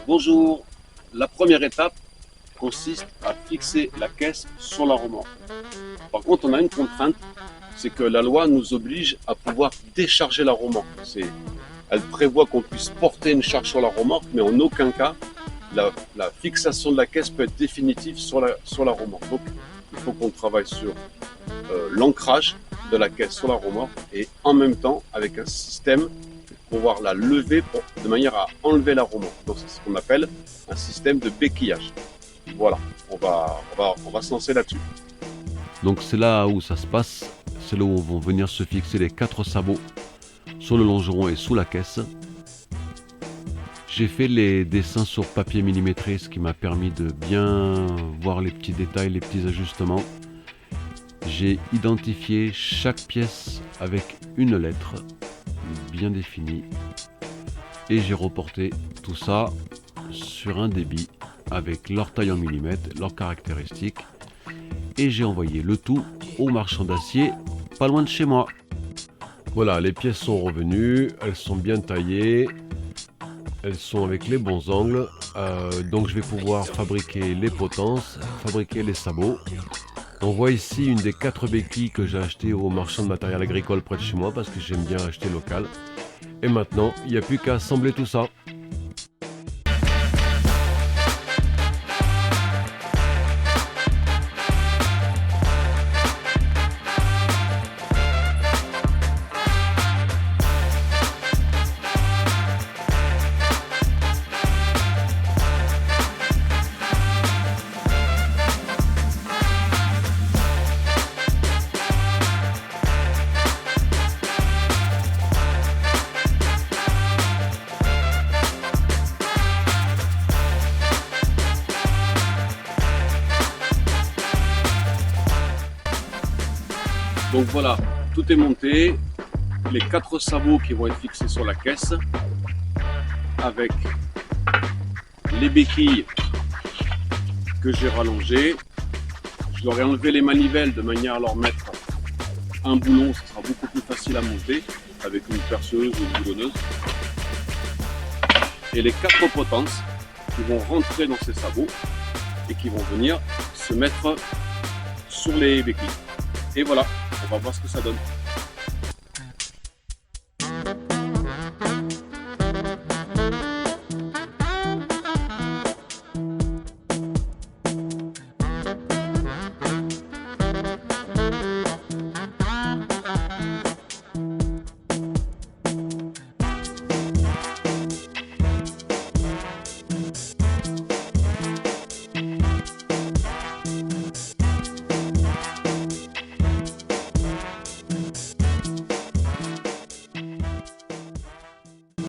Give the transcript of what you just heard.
Bonjour, la première étape consiste à fixer la caisse sur la remorque. Par contre, on a une contrainte, c'est que la loi nous oblige à pouvoir décharger la remorque. Elle prévoit qu'on puisse porter une charge sur la remorque, mais en aucun cas, la fixation de la caisse peut être définitive sur la remorque. Donc, il faut qu'on travaille sur l'ancrage de la caisse sur la remorque et en même temps avec un système pour pouvoir la lever de manière à enlever la remorque. Donc c'est ce qu'on appelle un système de béquillage. Voilà, on va se lancer là-dessus. Donc c'est là où ça se passe, c'est là où vont venir se fixer les 4 sabots sur le longeron et sous la caisse. J'ai fait les dessins sur papier millimétré, ce qui m'a permis de bien voir les petits détails, les petits ajustements. J'ai identifié chaque pièce avec une lettre bien définie et j'ai reporté tout ça sur un débit avec leur taille en millimètres, leurs caractéristiques et j'ai envoyé le tout au marchand d'acier pas loin de chez moi. Voilà, les pièces sont revenues, elles sont bien taillées, elles sont avec les bons angles, donc je vais pouvoir fabriquer les potences, fabriquer les sabots. On voit ici une des 4 béquilles que j'ai achetées au marchand de matériel agricole près de chez moi parce que j'aime bien acheter local. Et maintenant, il n'y a plus qu'à assembler tout ça. Donc voilà, tout est monté, les 4 sabots qui vont être fixés sur la caisse, avec les béquilles que j'ai rallongées. Je leur ai enlevé les manivelles de manière à leur mettre un boulon, ce sera beaucoup plus facile à monter avec une perceuse ou une boulonneuse. Et les 4 potences qui vont rentrer dans ces sabots et qui vont venir se mettre sur les béquilles. Et voilà, on va voir ce que ça donne.